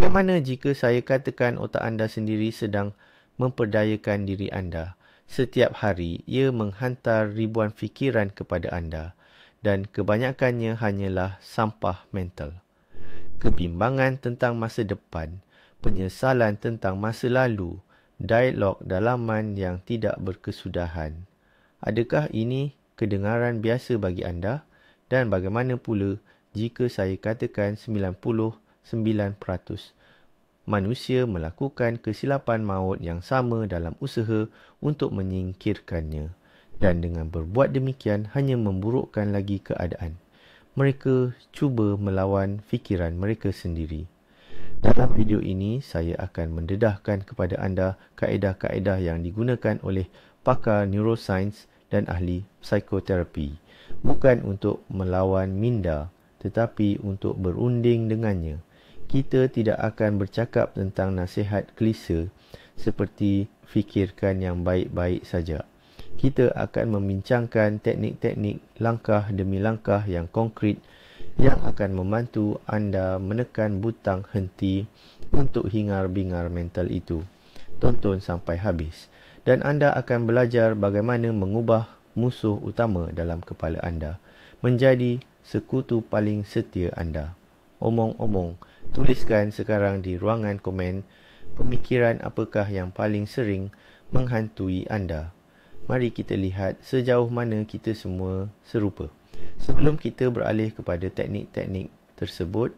Bagaimana jika saya katakan otak anda sendiri sedang memperdayakan diri anda? Setiap hari, ia menghantar ribuan fikiran kepada anda dan kebanyakannya hanyalah sampah mental. Kebimbangan tentang masa depan, penyesalan tentang masa lalu, dialog dalaman yang tidak berkesudahan. Adakah ini kedengaran biasa bagi anda? Dan bagaimana pula jika saya katakan 99% manusia melakukan kesilapan maut yang sama dalam usaha untuk menyingkirkannya, dan dengan berbuat demikian hanya memburukkan lagi keadaan. Mereka cuba melawan fikiran mereka sendiri. Dalam video ini, saya akan mendedahkan kepada anda kaedah-kaedah yang digunakan oleh pakar neuroscience dan ahli psikoterapi, bukan untuk melawan minda, tetapi untuk berunding dengannya. Kita tidak akan bercakap tentang nasihat klise seperti fikirkan yang baik-baik saja. Kita akan membincangkan teknik-teknik langkah demi langkah yang konkret yang akan membantu anda menekan butang henti untuk hingar-bingar mental itu. Tonton sampai habis dan anda akan belajar bagaimana mengubah musuh utama dalam kepala anda menjadi sekutu paling setia anda. Omong-omong, tuliskan sekarang di ruangan komen pemikiran apakah yang paling sering menghantui anda. Mari kita lihat sejauh mana kita semua serupa. Sebelum kita beralih kepada teknik-teknik tersebut,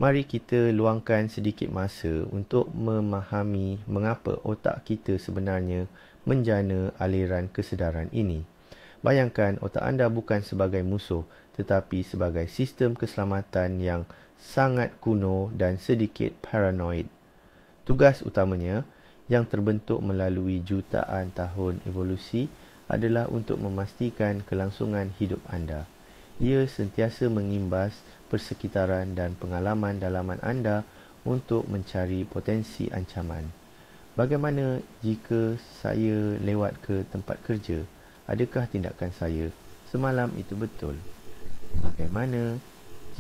mari kita luangkan sedikit masa untuk memahami mengapa otak kita sebenarnya menjana aliran kesedaran ini. Bayangkan otak anda bukan sebagai musuh, tetapi sebagai sistem keselamatan yang sangat kuno dan sedikit paranoid. Tugas utamanya yang terbentuk melalui jutaan tahun evolusi adalah untuk memastikan kelangsungan hidup anda. Ia sentiasa mengimbas persekitaran dan pengalaman dalaman anda untuk mencari potensi ancaman. Bagaimana jika saya lewat ke tempat kerja? Adakah tindakan saya semalam itu betul? Bagaimana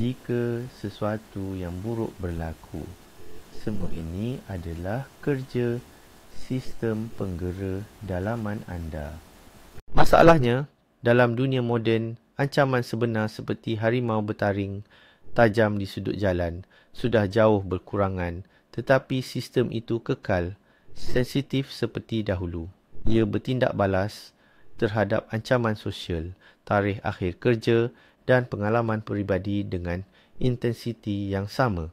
jika sesuatu yang buruk berlaku? Semua ini adalah kerja sistem penggera dalaman anda. Masalahnya, dalam dunia moden, ancaman sebenar seperti harimau bertaring tajam di sudut jalan sudah jauh berkurangan, tetapi sistem itu kekal sensitif seperti dahulu. Ia bertindak balas terhadap ancaman sosial, tarikh akhir kerja dan pengalaman peribadi dengan intensiti yang sama.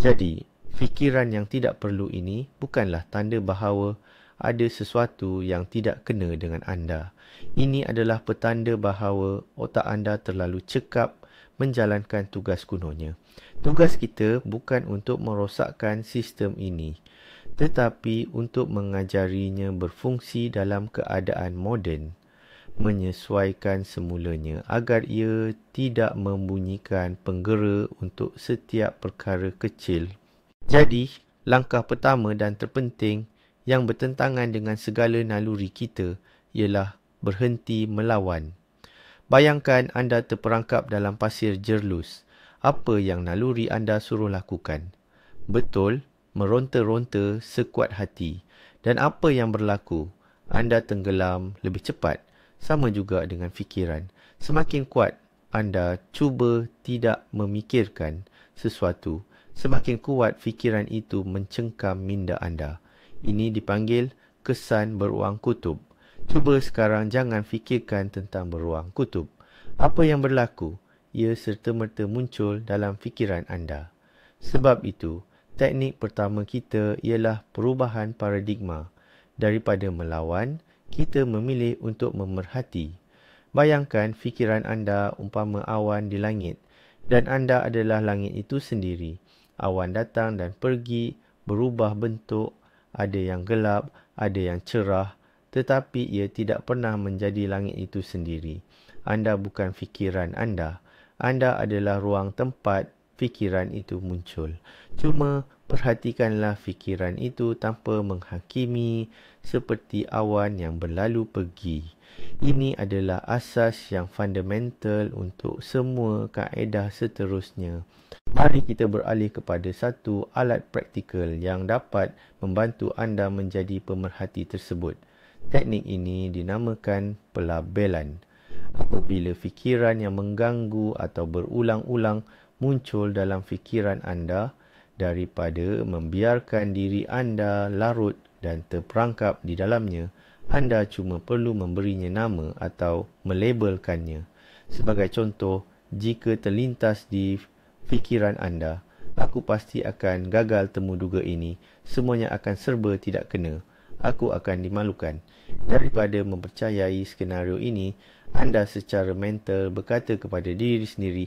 Jadi, fikiran yang tidak perlu ini bukanlah tanda bahawa ada sesuatu yang tidak kena dengan anda. Ini adalah petanda bahawa otak anda terlalu cekap menjalankan tugas kunonya. Tugas kita bukan untuk merosakkan sistem ini, tetapi untuk mengajarinya berfungsi dalam keadaan moden, menyesuaikan semulanya agar ia tidak membunyikan penggera untuk setiap perkara kecil. Jadi, langkah pertama dan terpenting yang bertentangan dengan segala naluri kita ialah berhenti melawan. Bayangkan anda terperangkap dalam pasir jerlus. Apa yang naluri anda suruh lakukan? Betul, meronta-ronta sekuat hati. Dan apa yang berlaku? Anda tenggelam lebih cepat. Sama juga dengan fikiran. Semakin kuat anda cuba tidak memikirkan sesuatu, semakin kuat fikiran itu mencengkam minda anda. Ini dipanggil kesan beruang kutub. Cuba sekarang jangan fikirkan tentang beruang kutub. Apa yang berlaku? Ia serta-merta muncul dalam fikiran anda. Sebab itu, teknik pertama kita ialah perubahan paradigma. Daripada melawan, kita memilih untuk memerhati. Bayangkan fikiran anda umpama awan di langit dan anda adalah langit itu sendiri. Awan datang dan pergi, berubah bentuk, ada yang gelap, ada yang cerah, tetapi ia tidak pernah menjadi langit itu sendiri. Anda bukan fikiran anda. Anda adalah ruang tempat fikiran itu muncul. Cuma Perhatikanlah fikiran itu tanpa menghakimi seperti awan yang berlalu pergi. Ini adalah asas yang fundamental untuk semua kaedah seterusnya. Mari kita beralih kepada satu alat praktikal yang dapat membantu anda menjadi pemerhati tersebut. Teknik ini dinamakan pelabelan. Apabila fikiran yang mengganggu atau berulang-ulang muncul dalam fikiran anda, daripada membiarkan diri anda larut dan terperangkap di dalamnya, anda cuma perlu memberinya nama atau melabelkannya. Sebagai contoh, jika terlintas di fikiran anda, aku pasti akan gagal temuduga ini, semuanya akan serba tidak kena, aku akan dimalukan. Daripada mempercayai skenario ini, anda secara mental berkata kepada diri sendiri,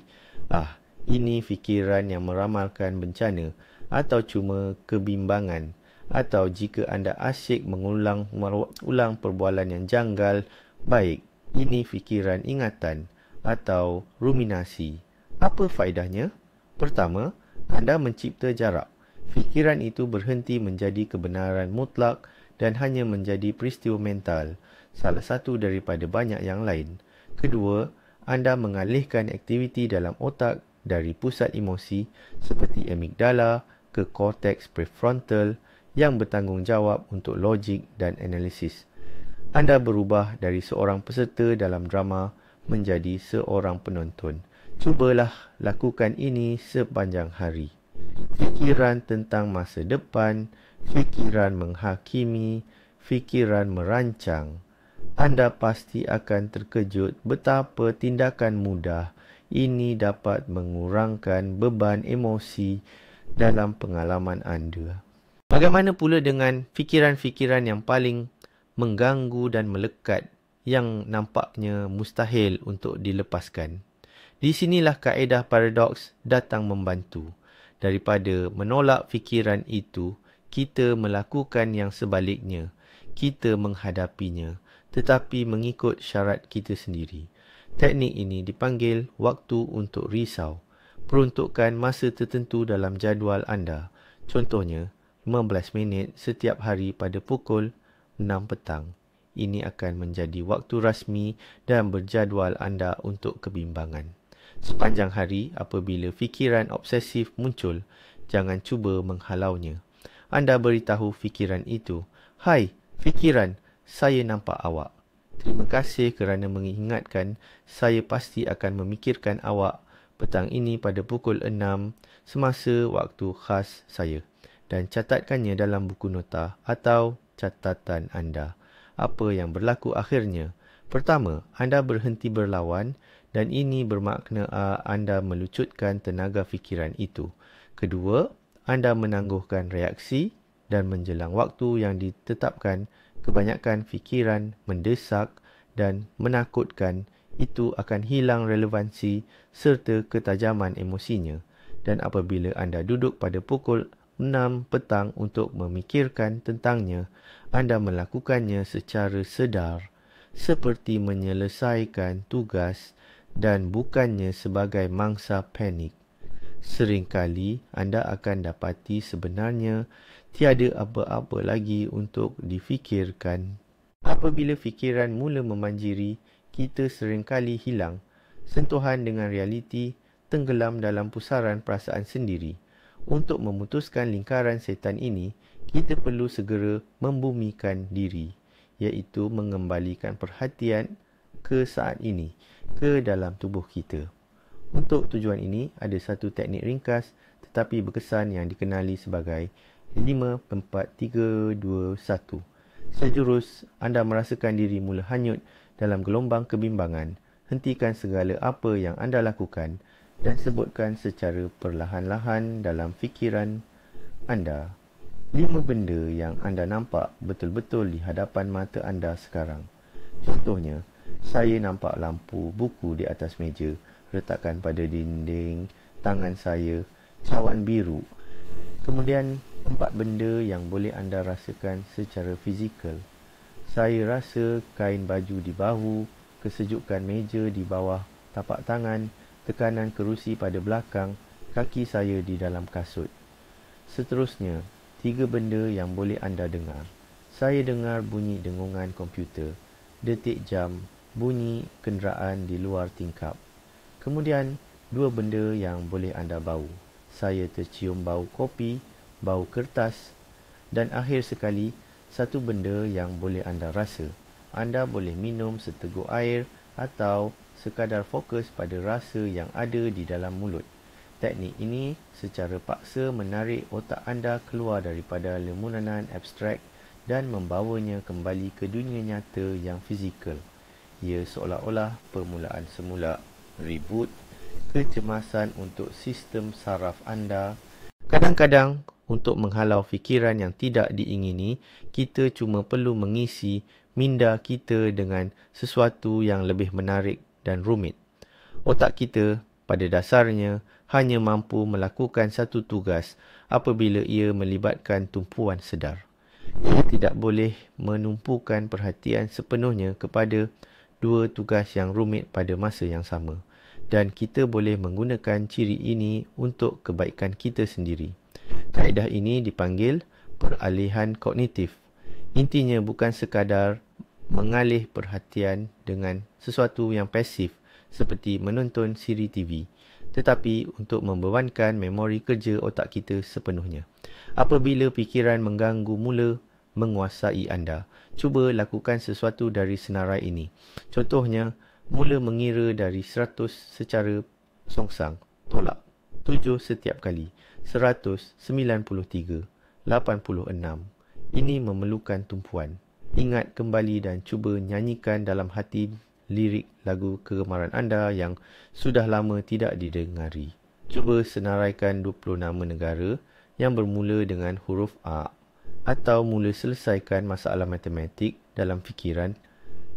ini fikiran yang meramalkan bencana atau cuma kebimbangan. Atau jika anda asyik mengulang perbualan yang janggal, baik, ini fikiran ingatan atau ruminasi. Apa faedahnya? Pertama, anda mencipta jarak. Fikiran itu berhenti menjadi kebenaran mutlak dan hanya menjadi peristiwa mental, salah satu daripada banyak yang lain. Kedua, anda mengalihkan aktiviti dalam otak dari pusat emosi seperti amigdala ke korteks prefrontal yang bertanggungjawab untuk logik dan analisis. Anda berubah dari seorang peserta dalam drama menjadi seorang penonton. Cubalah lakukan ini sepanjang hari. Fikiran tentang masa depan, fikiran menghakimi, fikiran merancang. Anda pasti akan terkejut betapa tindakan mudah ini dapat mengurangkan beban emosi dalam pengalaman anda. Bagaimana pula dengan fikiran-fikiran yang paling mengganggu dan melekat yang nampaknya mustahil untuk dilepaskan? Di sinilah kaedah paradoks datang membantu. Daripada menolak fikiran itu, kita melakukan yang sebaliknya. Kita menghadapinya, tetapi mengikut syarat kita sendiri. Teknik ini dipanggil waktu untuk risau. Peruntukkan masa tertentu dalam jadual anda. Contohnya, 15 minit setiap hari pada pukul 6 petang. Ini akan menjadi waktu rasmi dan berjadual anda untuk kebimbangan. Sepanjang hari, apabila fikiran obsesif muncul, jangan cuba menghalaunya. Anda beritahu fikiran itu, "Hai, fikiran, saya nampak awak. Terima kasih kerana mengingatkan, saya pasti akan memikirkan awak petang ini pada pukul 6 semasa waktu khas saya." Dan catatkannya dalam buku nota atau catatan anda. Apa yang berlaku akhirnya? Pertama, anda berhenti berlawan dan ini bermakna anda melucutkan tenaga fikiran itu. Kedua, anda menangguhkan reaksi dan menjelang waktu yang ditetapkan, kebanyakan fikiran mendesak dan menakutkan itu akan hilang relevansi serta ketajaman emosinya. Dan apabila anda duduk pada pukul 6 petang untuk memikirkan tentangnya, anda melakukannya secara sedar, seperti menyelesaikan tugas dan bukannya sebagai mangsa panik. Seringkali anda akan dapati sebenarnya tiada apa-apa lagi untuk difikirkan. Apabila fikiran mula memanjiri, kita seringkali hilang sentuhan dengan realiti, tenggelam dalam pusaran perasaan sendiri. Untuk memutuskan lingkaran setan ini, kita perlu segera membumikan diri, iaitu mengembalikan perhatian ke saat ini, ke dalam tubuh kita. Untuk tujuan ini, ada satu teknik ringkas tetapi berkesan yang dikenali sebagai 5-4-3-2-1. Sejurus anda merasakan diri mula hanyut dalam gelombang kebimbangan, hentikan segala apa yang anda lakukan dan sebutkan secara perlahan-lahan dalam fikiran anda 5 benda yang anda nampak betul-betul di hadapan mata anda sekarang. Contohnya, saya nampak lampu buku di atas meja, retakan pada dinding, tangan saya, cawan biru. Kemudian, 4 benda yang boleh anda rasakan secara fizikal. Saya rasa kain baju di bahu, kesejukan meja di bawah tapak tangan, tekanan kerusi pada belakang, kaki saya di dalam kasut. Seterusnya, 3 benda yang boleh anda dengar. Saya dengar bunyi dengungan komputer, detik jam, bunyi kenderaan di luar tingkap. Kemudian, 2 benda yang boleh anda bau. Saya tercium bau kopi, bau kertas dan akhir sekali, 1 benda yang boleh anda rasa. Anda boleh minum seteguk air atau sekadar fokus pada rasa yang ada di dalam mulut. Teknik ini secara paksa menarik otak anda keluar daripada lemunanan abstrak dan membawanya kembali ke dunia nyata yang fizikal. Ia seolah-olah permulaan semula, reboot, kecemasan untuk sistem saraf anda. Kadang-kadang, untuk menghalau fikiran yang tidak diingini, kita cuma perlu mengisi minda kita dengan sesuatu yang lebih menarik dan rumit. Otak kita, pada dasarnya, hanya mampu melakukan satu tugas apabila ia melibatkan tumpuan sedar. Ia tidak boleh menumpukan perhatian sepenuhnya kepada 2 tugas yang rumit pada masa yang sama. Dan kita boleh menggunakan ciri ini untuk kebaikan kita sendiri. Kaedah ini dipanggil peralihan kognitif. Intinya bukan sekadar mengalih perhatian dengan sesuatu yang pasif seperti menonton siri TV, tetapi untuk membebankan memori kerja otak kita sepenuhnya. Apabila fikiran mengganggu mula menguasai anda, cuba lakukan sesuatu dari senarai ini. Contohnya, mula mengira dari 100 secara songsang, tolak 7 setiap kali, 193, 86. Ini memerlukan tumpuan. Ingat kembali dan cuba nyanyikan dalam hati lirik lagu kegemaran anda yang sudah lama tidak didengari. Cuba senaraikan 20 nama negara yang bermula dengan huruf A, atau mula selesaikan masalah matematik dalam fikiran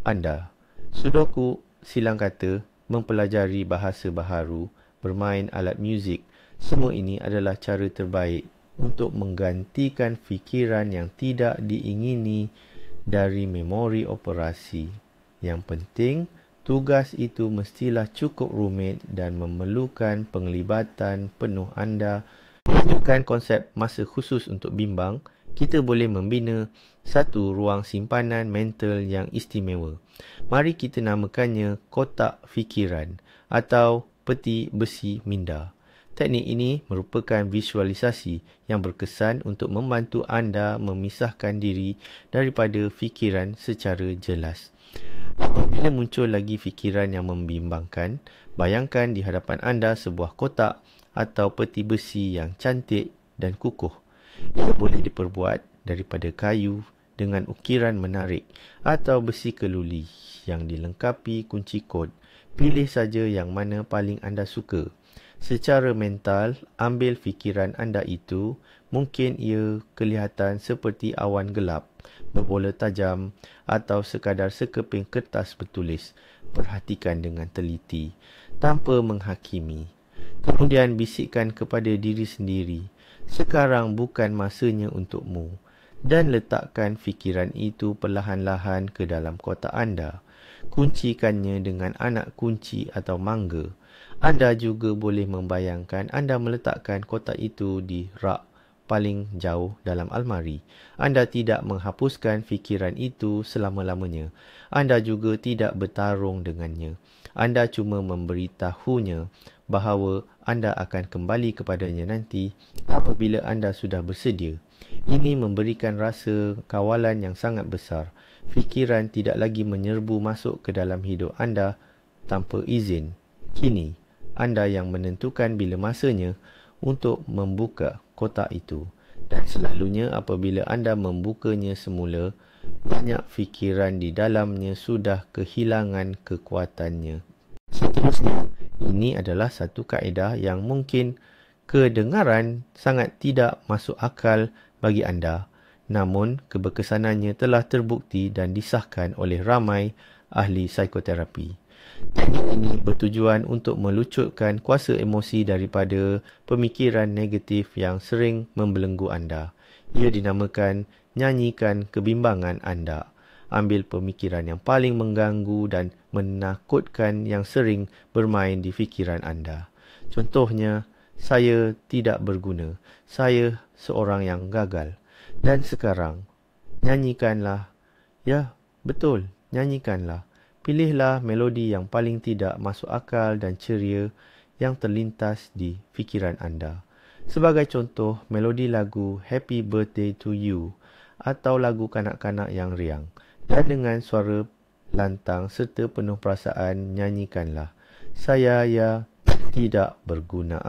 anda. Sudoku, silang kata, mempelajari bahasa baharu, bermain alat muzik, semua ini adalah cara terbaik untuk menggantikan fikiran yang tidak diingini dari memori operasi. Yang penting, tugas itu mestilah cukup rumit dan memerlukan penglibatan penuh anda. Menunjukkan konsep masa khusus untuk bimbang, kita boleh membina satu ruang simpanan mental yang istimewa. Mari kita namakannya kotak fikiran atau peti besi minda. Teknik ini merupakan visualisasi yang berkesan untuk membantu anda memisahkan diri daripada fikiran secara jelas. Apabila muncul lagi fikiran yang membimbangkan, bayangkan di hadapan anda sebuah kotak atau peti besi yang cantik dan kukuh. Ia boleh diperbuat daripada kayu dengan ukiran menarik atau besi keluli yang dilengkapi kunci kod. Pilih saja yang mana paling anda suka. Secara mental, ambil fikiran anda itu, mungkin ia kelihatan seperti awan gelap, berbola tajam atau sekadar sekeping kertas bertulis. Perhatikan dengan teliti, tanpa menghakimi. Kemudian bisikkan kepada diri sendiri, sekarang bukan masanya untukmu. Dan letakkan fikiran itu perlahan-lahan ke dalam kotak anda. Kuncikannya dengan anak kunci atau mangga. Anda juga boleh membayangkan anda meletakkan kotak itu di rak paling jauh dalam almari. Anda tidak menghapuskan fikiran itu selama-lamanya. Anda juga tidak bertarung dengannya. Anda cuma memberitahunya bahawa anda akan kembali kepadanya nanti apabila anda sudah bersedia. Ini memberikan rasa kawalan yang sangat besar. Fikiran tidak lagi menyerbu masuk ke dalam hidup anda tanpa izin. Kini, anda yang menentukan bila masanya untuk membuka kotak itu. Dan selalunya apabila anda membukanya semula, banyak fikiran di dalamnya sudah kehilangan kekuatannya. Seterusnya, ini adalah satu kaedah yang mungkin kedengaran sangat tidak masuk akal bagi anda. Namun, keberkesanannya telah terbukti dan disahkan oleh ramai ahli psikoterapi. Teknik ini bertujuan untuk melucutkan kuasa emosi daripada pemikiran negatif yang sering membelenggu anda. Ia dinamakan nyanyikan kebimbangan anda. Ambil pemikiran yang paling mengganggu dan menakutkan yang sering bermain di fikiran anda. Contohnya, Saya tidak berguna. Saya seorang yang gagal. Dan sekarang, nyanyikanlah. Ya, betul, nyanyikanlah. Pilihlah melodi yang paling tidak masuk akal dan ceria yang terlintas di fikiran anda. Sebagai contoh, melodi lagu Happy Birthday to You atau lagu kanak-kanak yang riang. Dan dengan suara lantang serta penuh perasaan, nyanyikanlah. Saya ya tidak berguna.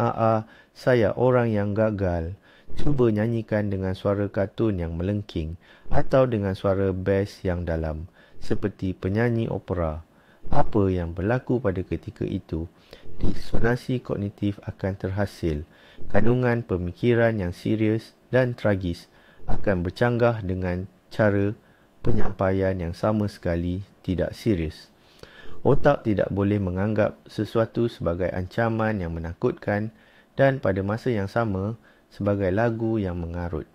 Saya orang yang gagal. Cuba nyanyikan dengan suara kartun yang melengking atau dengan suara bass yang dalam seperti penyanyi opera. Apa yang berlaku pada ketika itu? Disonansi kognitif akan terhasil. Kandungan pemikiran yang serius dan tragis akan bercanggah dengan cara penyampaian yang sama sekali tidak serius. Otak tidak boleh menganggap sesuatu sebagai ancaman yang menakutkan dan pada masa yang sama sebagai lagu yang mengarut.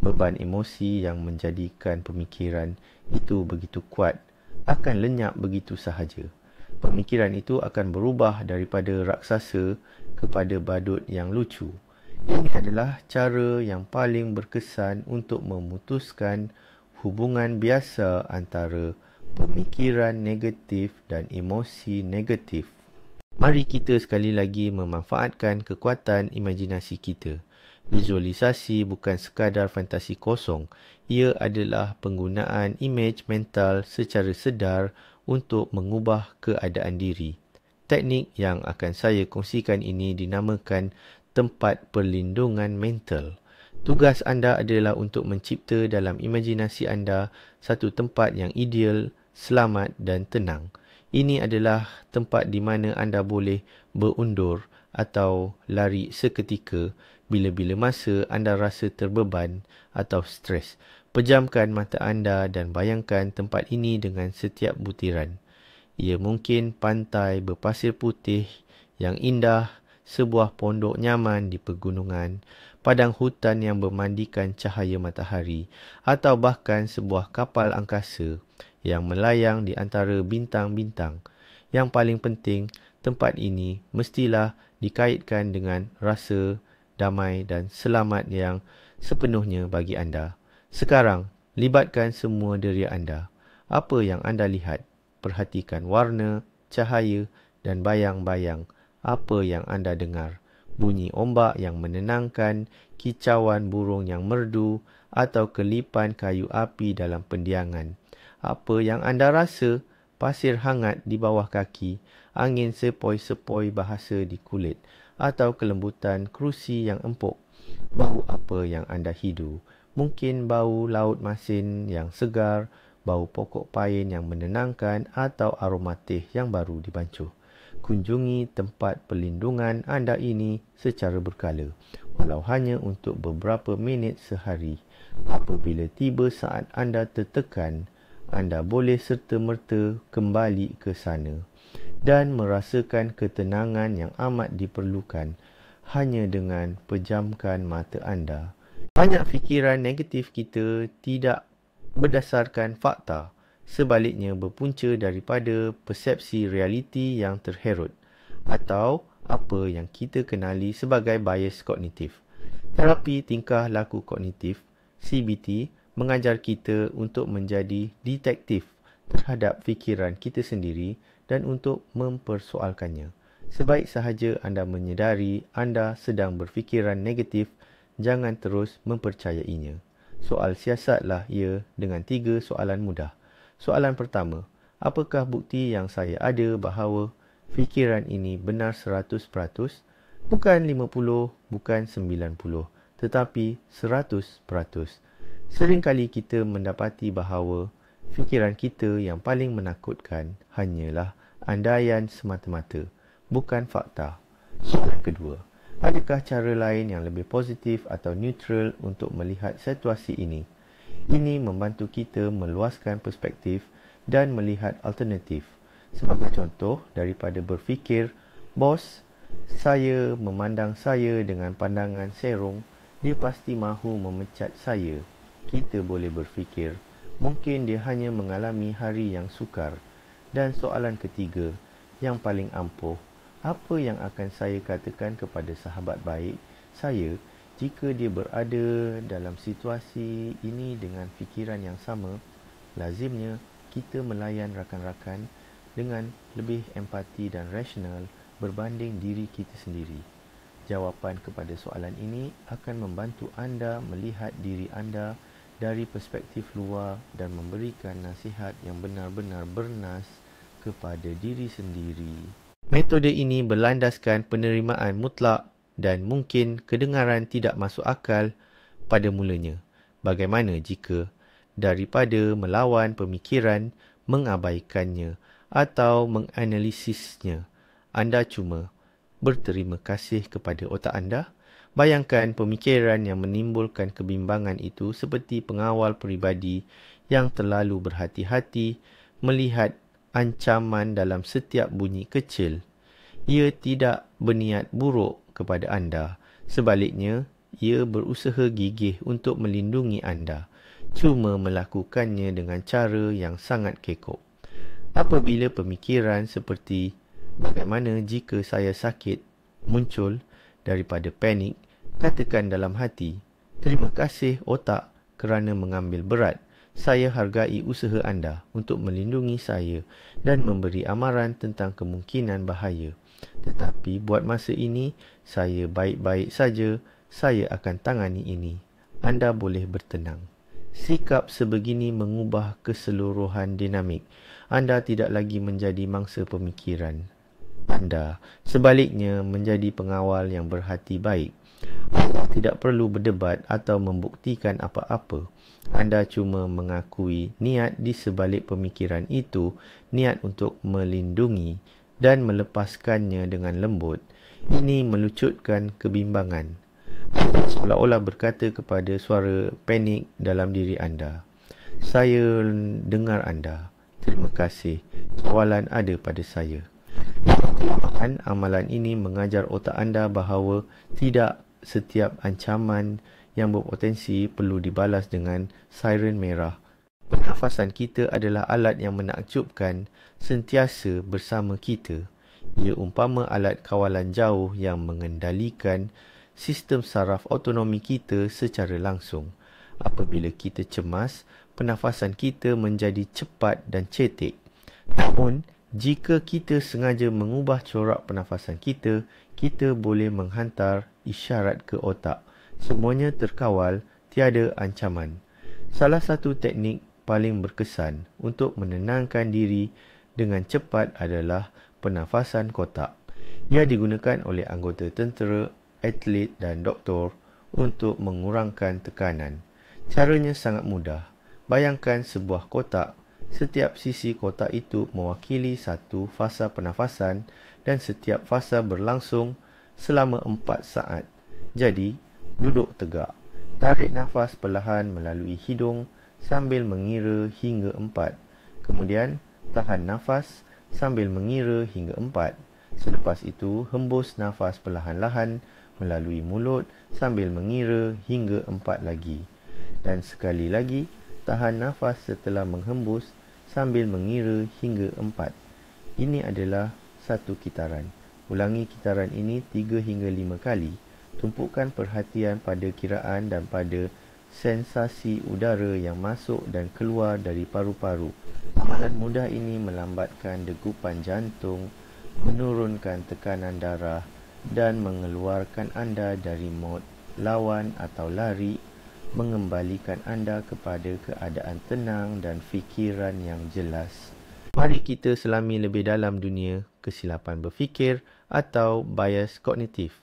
Beban emosi yang menjadikan pemikiran itu begitu kuat akan lenyap begitu sahaja. Pemikiran itu akan berubah daripada raksasa kepada badut yang lucu. Ini adalah cara yang paling berkesan untuk memutuskan hubungan biasa antara pemikiran negatif dan emosi negatif. Mari kita sekali lagi memanfaatkan kekuatan imajinasi kita. Visualisasi bukan sekadar fantasi kosong. Ia adalah penggunaan imej mental secara sedar untuk mengubah keadaan diri. Teknik yang akan saya kongsikan ini dinamakan tempat perlindungan mental. Tugas anda adalah untuk mencipta dalam imajinasi anda satu tempat yang ideal, selamat dan tenang. Ini adalah tempat di mana anda boleh berundur atau lari seketika bila-bila masa anda rasa terbeban atau stres. Pejamkan mata anda dan bayangkan tempat ini dengan setiap butiran. Ia mungkin pantai berpasir putih yang indah, sebuah pondok nyaman di pegunungan, padang hutan yang bermandikan cahaya matahari, atau bahkan sebuah kapal angkasa yang melayang di antara bintang-bintang. Yang paling penting, tempat ini mestilah dikaitkan dengan rasa damai dan selamat yang sepenuhnya bagi anda. Sekarang, libatkan semua deria anda. Apa yang anda lihat? Perhatikan warna, cahaya dan bayang-bayang. Apa yang anda dengar? Bunyi ombak yang menenangkan, kicauan burung yang merdu atau kelipan kayu api dalam pendiangan. Apa yang anda rasa? Pasir hangat di bawah kaki, angin sepoi-sepoi bahasa di kulit, atau kelembutan kerusi yang empuk. Bau apa yang anda hidu? Mungkin bau laut masin yang segar, bau pokok pain yang menenangkan atau aroma teh yang baru dibancuh. Kunjungi tempat perlindungan anda ini secara berkala, walau hanya untuk beberapa minit sehari. Apabila tiba saat anda tertekan, anda boleh serta-merta kembali ke sana dan merasakan ketenangan yang amat diperlukan hanya dengan pejamkan mata anda. Banyak fikiran negatif kita tidak berdasarkan fakta, sebaliknya berpunca daripada persepsi realiti yang terherut atau apa yang kita kenali sebagai bias kognitif. Terapi tingkah laku kognitif, CBT, mengajar kita untuk menjadi detektif terhadap fikiran kita sendiri dan untuk mempersoalkannya. Sebaik sahaja anda menyedari anda sedang berfikiran negatif, jangan terus mempercayainya. Soal siasatlah ia dengan 3 soalan mudah. Soalan pertama, apakah bukti yang saya ada bahawa fikiran ini benar 100%? Bukan 50, bukan 90, tetapi 100%. Seringkali kita mendapati bahawa fikiran kita yang paling menakutkan hanyalah andaian semata-mata, bukan fakta. Soalan kedua, adakah cara lain yang lebih positif atau neutral untuk melihat situasi ini? Ini membantu kita meluaskan perspektif dan melihat alternatif. Sebagai contoh, daripada berfikir, bos saya memandang saya dengan pandangan serong, dia pasti mahu memecat saya. Kita boleh berfikir, mungkin dia hanya mengalami hari yang sukar. Dan soalan ketiga, yang paling ampuh, Apa yang akan saya katakan kepada sahabat baik saya jika dia berada dalam situasi ini dengan fikiran yang sama? Lazimnya kita melayan rakan-rakan dengan lebih empati dan rasional berbanding diri kita sendiri. Jawapan kepada soalan ini akan membantu anda melihat diri anda dari perspektif luar dan memberikan nasihat yang benar-benar bernas kepada diri sendiri. Metode ini berlandaskan penerimaan mutlak dan mungkin kedengaran tidak masuk akal pada mulanya. Bagaimana jika daripada melawan pemikiran, mengabaikannya atau menganalisisnya, anda cuma berterima kasih kepada otak anda? Bayangkan pemikiran yang menimbulkan kebimbangan itu seperti pengawal peribadi yang terlalu berhati-hati melihat ancaman dalam setiap bunyi kecil. Ia tidak berniat buruk kepada anda. Sebaliknya, ia berusaha gigih untuk melindungi anda. Cuma melakukannya dengan cara yang sangat kekok. Apabila pemikiran seperti bagaimana jika saya sakit muncul daripada panik, katakan dalam hati, terima kasih otak kerana mengambil berat. Saya hargai usaha anda untuk melindungi saya dan memberi amaran tentang kemungkinan bahaya. Tetapi buat masa ini, saya baik-baik saja. Saya akan tangani ini. Anda boleh bertenang. Sikap sebegini mengubah keseluruhan dinamik. Anda tidak lagi menjadi mangsa pemikiran anda. Sebaliknya, menjadi pengawal yang berhati baik. Anda tidak perlu berdebat atau membuktikan apa-apa. Anda cuma mengakui niat di sebalik pemikiran itu, niat untuk melindungi dan melepaskannya dengan lembut. Ini melucutkan kebimbangan. Seolah-olah berkata kepada suara panik dalam diri anda, saya dengar anda. Terima kasih. Soalan ada pada saya. Amalan ini mengajar otak anda bahawa tidak setiap ancaman yang berpotensi perlu dibalas dengan siren merah. Pernafasan kita adalah alat yang menakjubkan sentiasa bersama kita. Ia umpama alat kawalan jauh yang mengendalikan sistem saraf autonomi kita secara langsung. Apabila kita cemas, pernafasan kita menjadi cepat dan cetek. Namun, jika kita sengaja mengubah corak pernafasan kita, kita boleh menghantar isyarat ke otak. Semuanya terkawal, tiada ancaman. Salah satu teknik paling berkesan untuk menenangkan diri dengan cepat adalah pernafasan kotak. Ia digunakan oleh anggota tentera, atlet dan doktor untuk mengurangkan tekanan. Caranya sangat mudah. Bayangkan sebuah kotak. Setiap sisi kotak itu mewakili satu fasa pernafasan dan setiap fasa berlangsung selama 4 saat. Jadi, duduk tegak. Tarik nafas perlahan melalui hidung sambil mengira hingga 4. Kemudian, tahan nafas sambil mengira hingga 4. Selepas itu, hembus nafas perlahan-lahan melalui mulut sambil mengira hingga 4 lagi. Dan sekali lagi, tahan nafas setelah menghembus sambil mengira hingga 4. Ini adalah satu kitaran. Ulangi kitaran ini 3 hingga 5 kali. Tumpukan perhatian pada kiraan dan pada sensasi udara yang masuk dan keluar dari paru-paru. Amalan mudah ini melambatkan degupan jantung, menurunkan tekanan darah dan mengeluarkan anda dari mod lawan atau lari, mengembalikan anda kepada keadaan tenang dan fikiran yang jelas. Mari kita selami lebih dalam dunia kesilapan berfikir atau bias kognitif.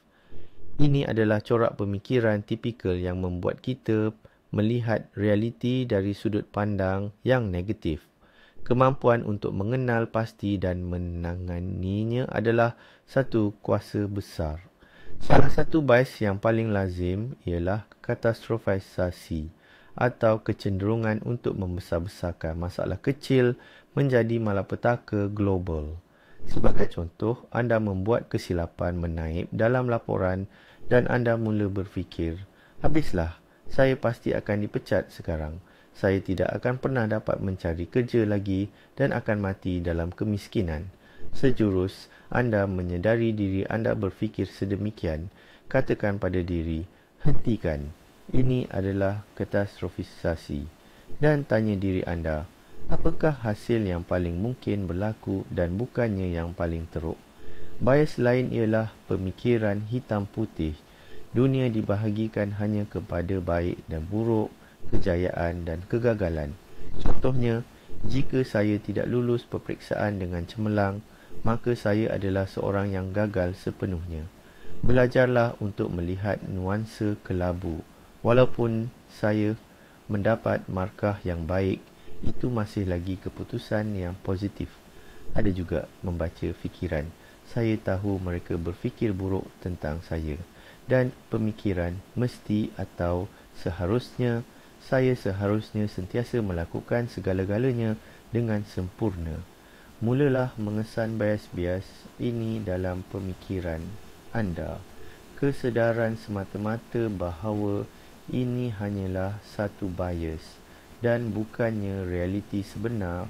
Ini adalah corak pemikiran tipikal yang membuat kita melihat realiti dari sudut pandang yang negatif. Kemampuan untuk mengenal pasti dan menanganinya adalah satu kuasa besar. Salah satu bias yang paling lazim ialah katastrofisasi atau kecenderungan untuk membesar-besarkan masalah kecil menjadi malapetaka global. Sebagai contoh, anda membuat kesilapan menaip dalam laporan dan anda mula berfikir, habislah, saya pasti akan dipecat sekarang. Saya tidak akan pernah dapat mencari kerja lagi dan akan mati dalam kemiskinan. Sejurus anda menyedari diri anda berfikir sedemikian, katakan pada diri, hentikan. Ini adalah katastrofisasi. Dan tanya diri anda, apakah hasil yang paling mungkin berlaku dan bukannya yang paling teruk? Bias lain ialah pemikiran hitam putih. Dunia dibahagikan hanya kepada baik dan buruk, kejayaan dan kegagalan. Contohnya, jika saya tidak lulus peperiksaan dengan cemerlang, maka saya adalah seorang yang gagal sepenuhnya. Belajarlah untuk melihat nuansa kelabu. Walaupun saya mendapat markah yang baik, itu masih lagi keputusan yang positif. Ada juga membaca fikiran. Saya tahu mereka berfikir buruk tentang saya. Dan pemikiran mesti atau seharusnya, saya seharusnya sentiasa melakukan segala-galanya dengan sempurna. Mulalah mengesan bias-bias ini dalam pemikiran anda. Kesedaran semata-mata bahawa ini hanyalah satu bias dan bukannya realiti sebenar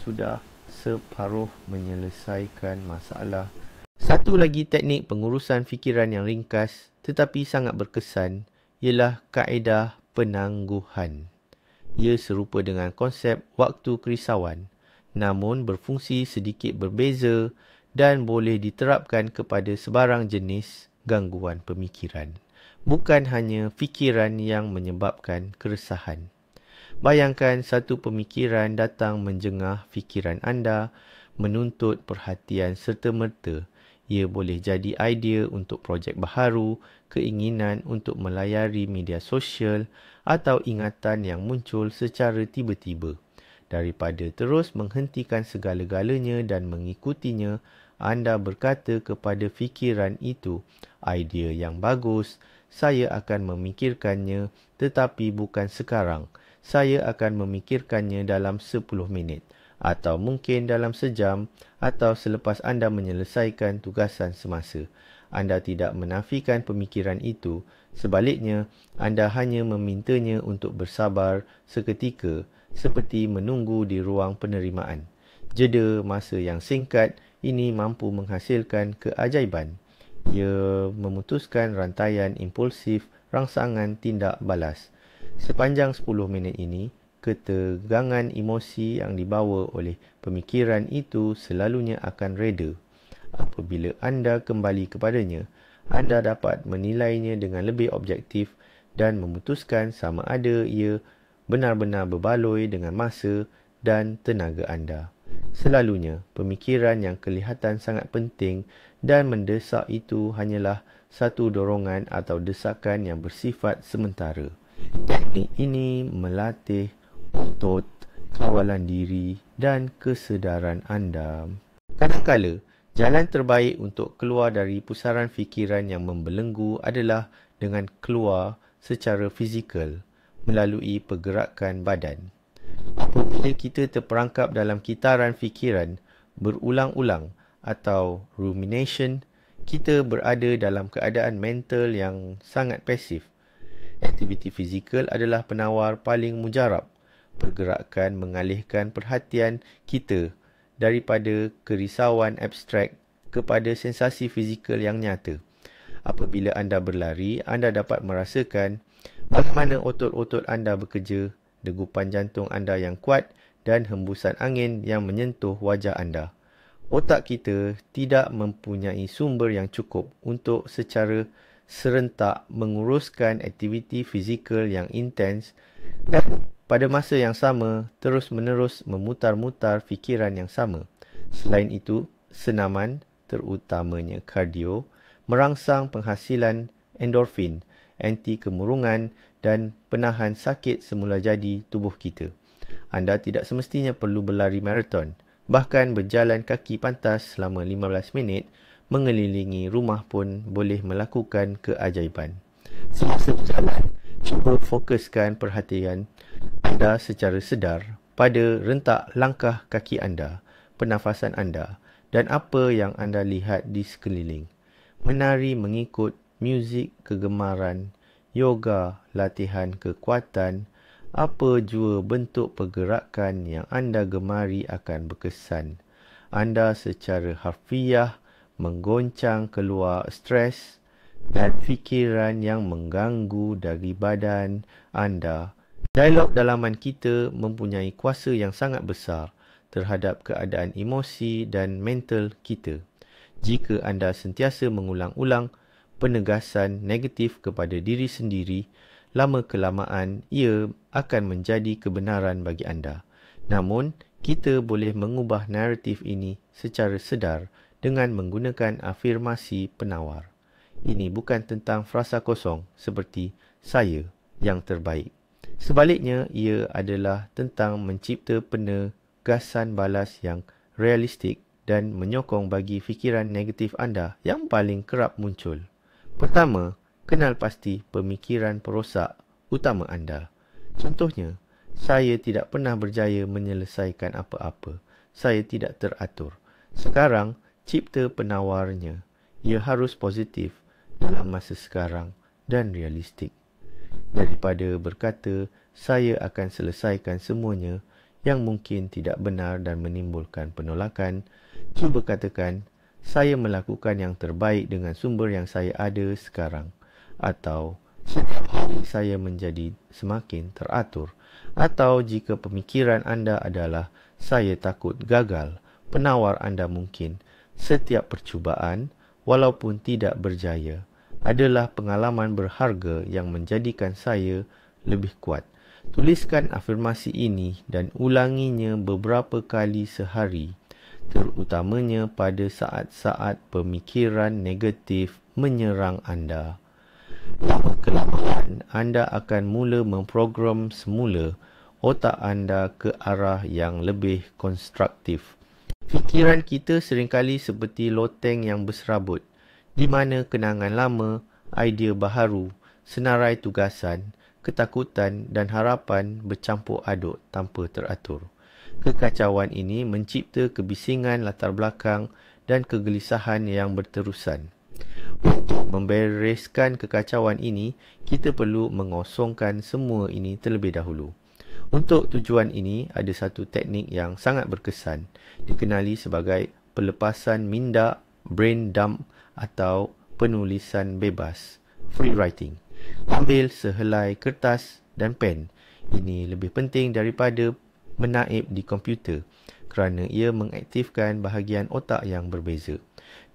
sudah separuh menyelesaikan masalah. Satu lagi teknik pengurusan fikiran yang ringkas tetapi sangat berkesan ialah kaedah penangguhan. Ia serupa dengan konsep waktu kerisauan, namun berfungsi sedikit berbeza dan boleh diterapkan kepada sebarang jenis gangguan pemikiran. Bukan hanya fikiran yang menyebabkan keresahan. Bayangkan satu pemikiran datang menjengah fikiran anda, menuntut perhatian serta-merta. Ia boleh jadi idea untuk projek baharu, keinginan untuk melayari media sosial atau ingatan yang muncul secara tiba-tiba. Daripada terus menghentikan segala-galanya dan mengikutinya, anda berkata kepada fikiran itu, idea yang bagus, saya akan memikirkannya tetapi bukan sekarang. Saya akan memikirkannya dalam 10 minit atau mungkin dalam sejam atau selepas anda menyelesaikan tugasan semasa. Anda tidak menafikan pemikiran itu. Sebaliknya, anda hanya memintanya untuk bersabar seketika seperti menunggu di ruang penerimaan. Jeda masa yang singkat ini mampu menghasilkan keajaiban. Ia memutuskan rantaian impulsif rangsangan tindak balas. Sepanjang 10 minit ini, ketegangan emosi yang dibawa oleh pemikiran itu selalunya akan reda. Apabila anda kembali kepadanya, anda dapat menilainya dengan lebih objektif dan memutuskan sama ada ia benar-benar berbaloi dengan masa dan tenaga anda. Selalunya, pemikiran yang kelihatan sangat penting dan mendesak itu hanyalah satu dorongan atau desakan yang bersifat sementara. Teknik ini melatih otot, kawalan diri dan kesedaran anda. Kadang-kala, jalan terbaik untuk keluar dari pusaran fikiran yang membelenggu adalah dengan keluar secara fizikal melalui pergerakan badan. Apabila kita terperangkap dalam kitaran fikiran berulang-ulang atau rumination, kita berada dalam keadaan mental yang sangat pasif. Aktiviti fizikal adalah penawar paling mujarab. Pergerakan mengalihkan perhatian kita daripada kerisauan abstrak kepada sensasi fizikal yang nyata. Apabila anda berlari, anda dapat merasakan bagaimana otot-otot anda bekerja, degupan jantung anda yang kuat dan hembusan angin yang menyentuh wajah anda. Otak kita tidak mempunyai sumber yang cukup untuk secara serentak menguruskan aktiviti fizikal yang intens dan pada masa yang sama terus-menerus memutar-mutar fikiran yang sama. Selain itu, senaman, terutamanya kardio, merangsang penghasilan endorfin, anti kemurungan dan penahan sakit semula jadi tubuh kita. Anda tidak semestinya perlu berlari maraton. Bahkan berjalan kaki pantas selama 15 minit mengelilingi rumah pun boleh melakukan keajaiban. Semasa berjalan, cuba fokuskan perhatian anda secara sedar pada rentak langkah kaki anda, pernafasan anda dan apa yang anda lihat di sekeliling. Menari mengikut muzik kegemaran, yoga, latihan kekuatan, apa jua bentuk pergerakan yang anda gemari akan berkesan. anda secara harfiah menggoncang keluar stres dan fikiran yang mengganggu dari badan anda. Dialog dalaman kita mempunyai kuasa yang sangat besar terhadap keadaan emosi dan mental kita. Jika anda sentiasa mengulang-ulang penegasan negatif kepada diri sendiri, lama-kelamaan ia akan menjadi kebenaran bagi anda. Namun, kita boleh mengubah naratif ini secara sedar dengan menggunakan afirmasi penawar. Ini bukan tentang frasa kosong seperti saya yang terbaik. Sebaliknya, ia adalah tentang mencipta penegasan balas yang realistik dan menyokong bagi fikiran negatif anda yang paling kerap muncul. Pertama, kenal pasti pemikiran perosak utama anda. Contohnya, saya tidak pernah berjaya menyelesaikan apa-apa. Saya tidak teratur. Sekarang, cipta penawarnya. Ia harus positif dalam masa sekarang dan realistik. Daripada berkata, saya akan selesaikan semuanya yang mungkin tidak benar dan menimbulkan penolakan, cuba katakan, saya melakukan yang terbaik dengan sumber yang saya ada sekarang. Atau, setiap hari saya menjadi semakin teratur. Atau jika pemikiran anda adalah, saya takut gagal, penawar anda mungkin, setiap percubaan, walaupun tidak berjaya, adalah pengalaman berharga yang menjadikan saya lebih kuat. Tuliskan afirmasi ini dan ulanginya beberapa kali sehari, terutamanya pada saat-saat pemikiran negatif menyerang anda. Lama-kelamaan, anda akan mula memprogram semula otak anda ke arah yang lebih konstruktif. Fikiran kita seringkali seperti loteng yang berserabut, di mana kenangan lama, idea baharu, senarai tugasan, ketakutan dan harapan bercampur aduk tanpa teratur. Kekacauan ini mencipta kebisingan latar belakang dan kegelisahan yang berterusan. Untuk membereskan kekacauan ini, kita perlu mengosongkan semua ini terlebih dahulu. Untuk tujuan ini, ada satu teknik yang sangat berkesan, dikenali sebagai pelepasan minda, brain dump atau penulisan bebas, free writing. Ambil sehelai kertas dan pen. Ini lebih penting daripada menaip di komputer kerana ia mengaktifkan bahagian otak yang berbeza.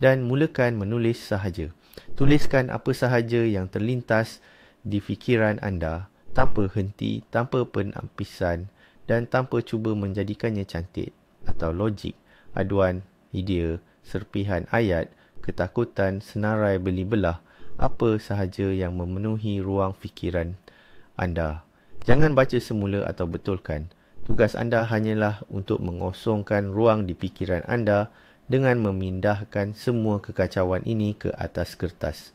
Dan mulakan menulis sahaja. Tuliskan apa sahaja yang terlintas di fikiran anda tanpa henti, tanpa penapisan dan tanpa cuba menjadikannya cantik atau logik, aduan, idea, serpihan ayat, ketakutan, senarai beli belah, apa sahaja yang memenuhi ruang fikiran anda. Jangan baca semula atau betulkan. Tugas anda hanyalah untuk mengosongkan ruang di fikiran anda dengan memindahkan semua kekacauan ini ke atas kertas.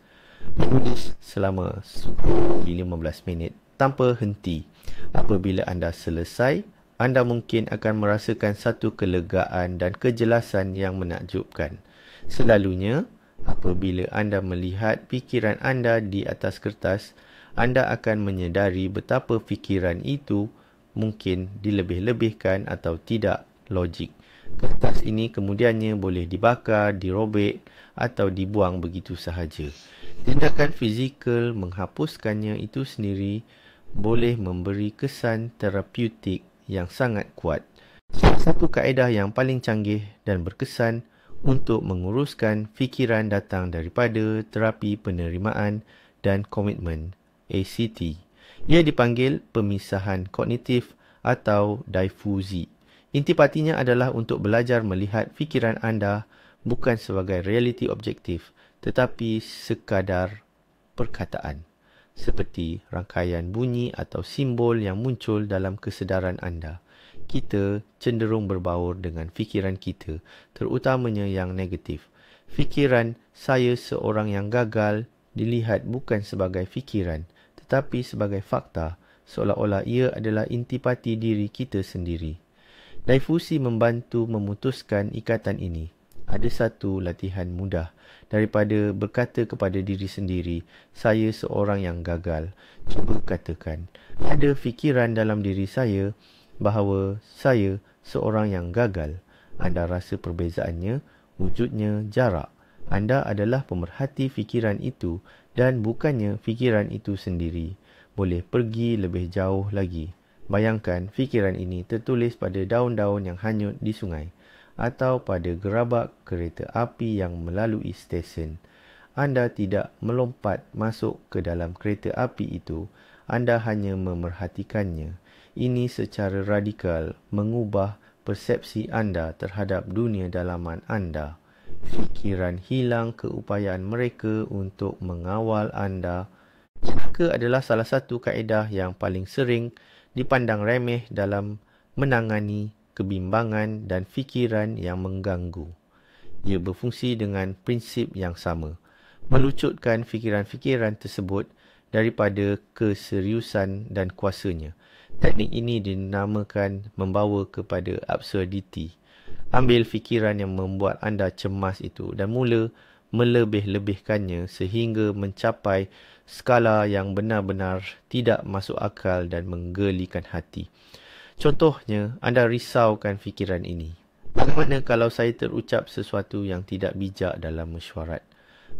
Menulis selama 10-15 minit tanpa henti. Apabila anda selesai, anda mungkin akan merasakan satu kelegaan dan kejelasan yang menakjubkan. Selalunya, apabila anda melihat fikiran anda di atas kertas, anda akan menyedari betapa fikiran itu mungkin dilebih-lebihkan atau tidak logik. Kertas ini kemudiannya boleh dibakar, dirobek atau dibuang begitu sahaja. Tindakan fizikal menghapuskannya itu sendiri boleh memberi kesan terapeutik yang sangat kuat. Salah satu kaedah yang paling canggih dan berkesan untuk menguruskan fikiran datang daripada terapi penerimaan dan komitmen, ACT. Ia dipanggil pemisahan kognitif atau difusi. Intipatinya adalah untuk belajar melihat fikiran anda bukan sebagai realiti objektif, tetapi sekadar perkataan, seperti rangkaian bunyi atau simbol yang muncul dalam kesedaran anda. Kita cenderung berbaur dengan fikiran kita, terutamanya yang negatif. Fikiran saya seorang yang gagal dilihat bukan sebagai fikiran, tetapi sebagai fakta, seolah-olah ia adalah intipati diri kita sendiri. Difusi membantu memutuskan ikatan ini. Ada satu latihan mudah daripada berkata kepada diri sendiri, saya seorang yang gagal. Cuba katakan, ada fikiran dalam diri saya bahawa saya seorang yang gagal. Anda rasa perbezaannya, wujudnya jarak. Anda adalah pemerhati fikiran itu dan bukannya fikiran itu sendiri. Boleh pergi lebih jauh lagi. Bayangkan fikiran ini tertulis pada daun-daun yang hanyut di sungai atau pada gerabak kereta api yang melalui stesen. Anda tidak melompat masuk ke dalam kereta api itu, anda hanya memerhatikannya. Ini secara radikal mengubah persepsi anda terhadap dunia dalaman anda. Fikiran hilang keupayaan mereka untuk mengawal anda. Jika adalah salah satu kaedah yang paling sering dipandang remeh dalam menangani kebimbangan dan fikiran yang mengganggu. Ia berfungsi dengan prinsip yang sama, melucutkan fikiran-fikiran tersebut daripada keseriusan dan kuasanya. Teknik ini dinamakan membawa kepada absurdity. Ambil fikiran yang membuat anda cemas itu dan mula melebih-lebihkannya sehingga mencapai skala yang benar-benar tidak masuk akal dan menggelikan hati. Contohnya, anda risaukan fikiran ini. Bagaimana kalau saya terucap sesuatu yang tidak bijak dalam mesyuarat?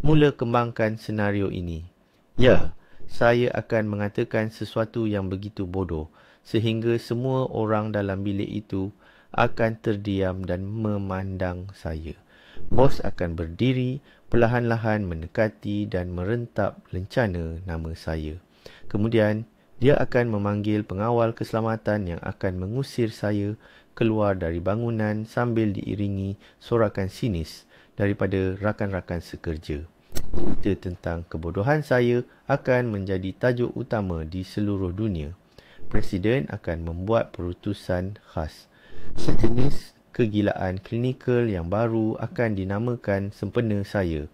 Mula kembangkan senario ini. Ya, saya akan mengatakan sesuatu yang begitu bodoh sehingga semua orang dalam bilik itu akan terdiam dan memandang saya. Bos akan berdiri, perlahan-lahan mendekati dan merentap lencana nama saya. Kemudian, dia akan memanggil pengawal keselamatan yang akan mengusir saya keluar dari bangunan sambil diiringi sorakan sinis daripada rakan-rakan sekerja. Cerita tentang kebodohan saya akan menjadi tajuk utama di seluruh dunia. Presiden akan membuat perutusan khas. Sejenis kegilaan klinikal yang baru akan dinamakan sempena saya.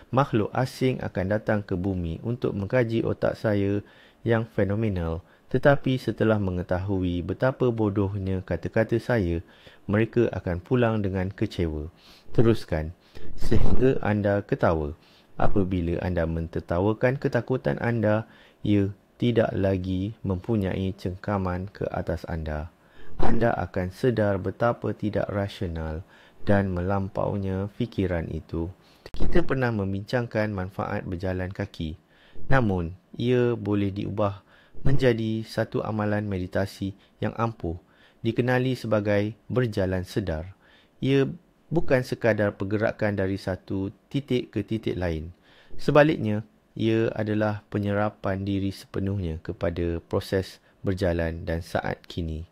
Makhluk asing akan datang ke bumi untuk mengkaji otak saya yang fenomenal. Tetapi setelah mengetahui betapa bodohnya kata-kata saya, mereka akan pulang dengan kecewa. Teruskan sehingga anda ketawa. Apabila anda mentertawakan ketakutan anda, ia tidak lagi mempunyai cengkaman ke atas anda. Anda akan sedar betapa tidak rasional dan melampaunya fikiran itu. Kita pernah membincangkan manfaat berjalan kaki. Namun, ia boleh diubah menjadi satu amalan meditasi yang ampuh, dikenali sebagai berjalan sedar. Ia bukan sekadar pergerakan dari satu titik ke titik lain. Sebaliknya, ia adalah penyerapan diri sepenuhnya kepada proses berjalan dan saat kini.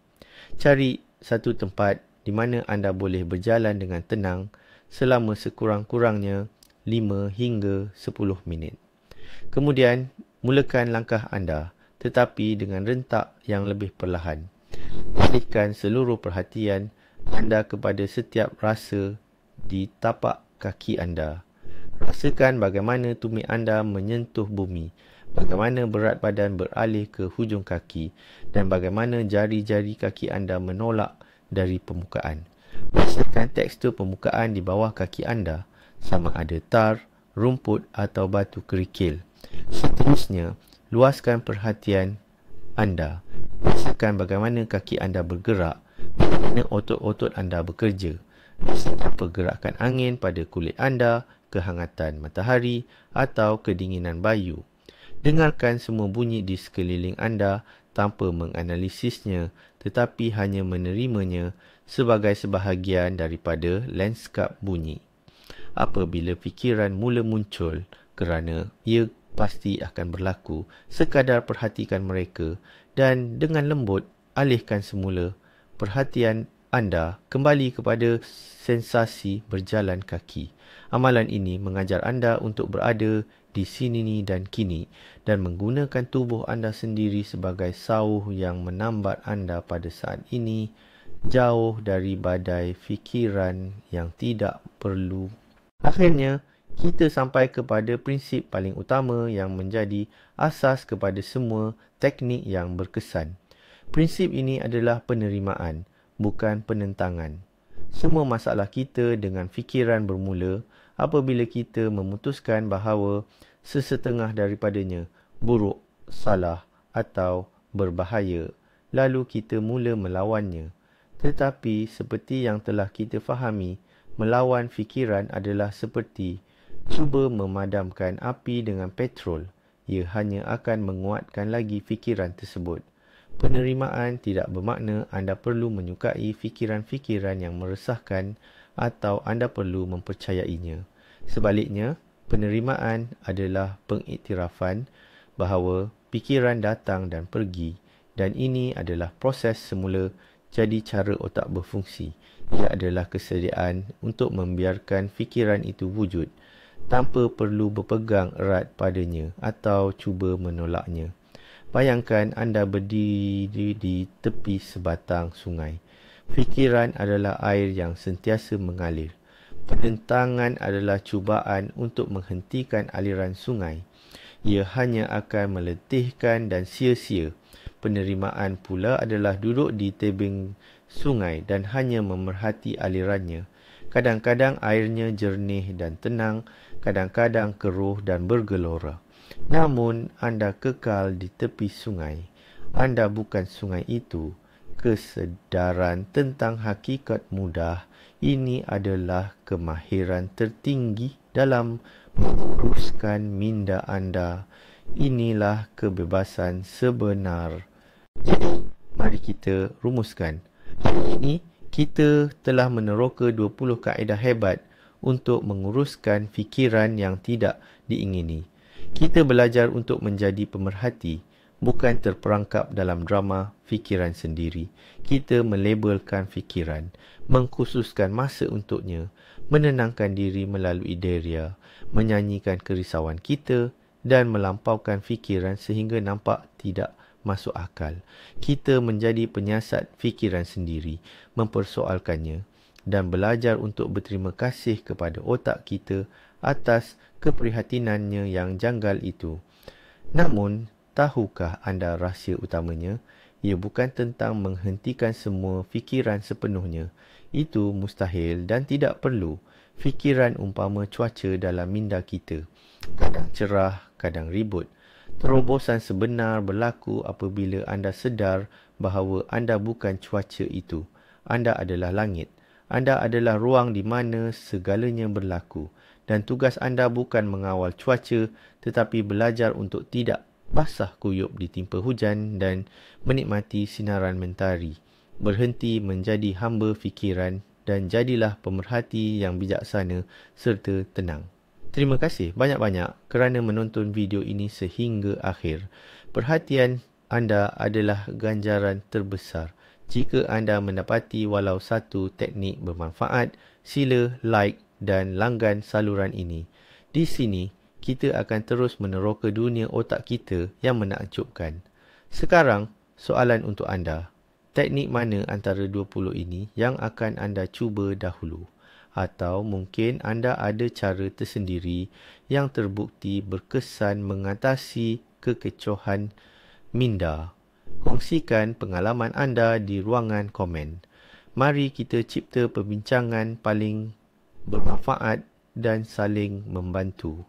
Cari satu tempat di mana anda boleh berjalan dengan tenang selama sekurang-kurangnya 5 hingga 10 minit. Kemudian, mulakan langkah anda, tetapi dengan rentak yang lebih perlahan. Alihkan seluruh perhatian anda kepada setiap rasa di tapak kaki anda. Rasakan bagaimana tumit anda menyentuh bumi, bagaimana berat badan beralih ke hujung kaki, dan bagaimana jari-jari kaki anda menolak dari permukaan. Rasakan tekstur permukaan di bawah kaki anda, sama ada tar, rumput atau batu kerikil. Seterusnya, luaskan perhatian anda. Rasakan bagaimana kaki anda bergerak, bagaimana otot-otot anda bekerja. Rasakan pergerakan angin pada kulit anda, kehangatan matahari atau kedinginan bayu. Dengarkan semua bunyi di sekeliling anda tanpa menganalisisnya, tetapi hanya menerimanya sebagai sebahagian daripada lanskap bunyi. Apabila fikiran mula muncul, kerana ia pasti akan berlaku, sekadar perhatikan mereka dan dengan lembut alihkan semula perhatian anda kembali kepada sensasi berjalan kaki. Amalan ini mengajar anda untuk berada di sini dan kini dan menggunakan tubuh anda sendiri sebagai sauh yang menambat anda pada saat ini, jauh dari badai fikiran yang tidak perlu. Akhirnya, kita sampai kepada prinsip paling utama yang menjadi asas kepada semua teknik yang berkesan. Prinsip ini adalah penerimaan, bukan penentangan. Semua masalah kita dengan fikiran bermula apabila kita memutuskan bahawa sesetengah daripadanya buruk, salah atau berbahaya, lalu kita mula melawannya. Tetapi seperti yang telah kita fahami, melawan fikiran adalah seperti cuba memadamkan api dengan petrol. Ia hanya akan menguatkan lagi fikiran tersebut. Penerimaan tidak bermakna anda perlu menyukai fikiran-fikiran yang meresahkan atau anda perlu mempercayainya. Sebaliknya, penerimaan adalah pengiktirafan bahawa fikiran datang dan pergi dan ini adalah proses semula jadi cara otak berfungsi. Ia adalah kesediaan untuk membiarkan fikiran itu wujud tanpa perlu berpegang erat padanya atau cuba menolaknya. Bayangkan anda berdiri di tepi sebatang sungai. Fikiran adalah air yang sentiasa mengalir. Pertentangan adalah cubaan untuk menghentikan aliran sungai. Ia hanya akan meletihkan dan sia-sia. Penerimaan pula adalah duduk di tebing sungai dan hanya memerhati alirannya. Kadang-kadang airnya jernih dan tenang, kadang-kadang keruh dan bergelora. Namun, anda kekal di tepi sungai. Anda bukan sungai itu. Kesedaran tentang hakikat mudah ini adalah kemahiran tertinggi dalam menguruskan minda anda. Inilah kebebasan sebenar. Jadi, mari kita rumuskan. Hari ini, kita telah meneroka 20 kaedah hebat untuk menguruskan fikiran yang tidak diingini. Kita belajar untuk menjadi pemerhati, bukan terperangkap dalam drama fikiran sendiri. Kita melabelkan fikiran, mengkhususkan masa untuknya, menenangkan diri melalui deria, menyanyikan kerisauan kita dan melampaukan fikiran sehingga nampak tidak masuk akal. Kita menjadi penyiasat fikiran sendiri, mempersoalkannya dan belajar untuk berterima kasih kepada otak kita atas keprihatinannya yang janggal itu. Namun, tahukah anda rahsia utamanya? Ia bukan tentang menghentikan semua fikiran sepenuhnya. Itu mustahil dan tidak perlu. Fikiran umpama cuaca dalam minda kita. Kadang cerah, kadang ribut. Terobosan sebenar berlaku apabila anda sedar bahawa anda bukan cuaca itu. Anda adalah langit. Anda adalah ruang di mana segalanya berlaku. Dan tugas anda bukan mengawal cuaca tetapi belajar untuk tidak basah kuyup ditimpa hujan dan menikmati sinaran mentari. Berhenti menjadi hamba fikiran dan jadilah pemerhati yang bijaksana serta tenang. Terima kasih banyak-banyak kerana menonton video ini sehingga akhir. Perhatian anda adalah ganjaran terbesar. Jika anda mendapati walau satu teknik bermanfaat, sila like dan langgan saluran ini. Di sini, kita akan terus meneroka dunia otak kita yang menakjubkan. Sekarang, soalan untuk anda. Teknik mana antara 20 ini yang akan anda cuba dahulu? Atau mungkin anda ada cara tersendiri yang terbukti berkesan mengatasi kekecohan minda. Kongsikan pengalaman anda di ruangan komen. Mari kita cipta perbincangan paling bermanfaat dan saling membantu.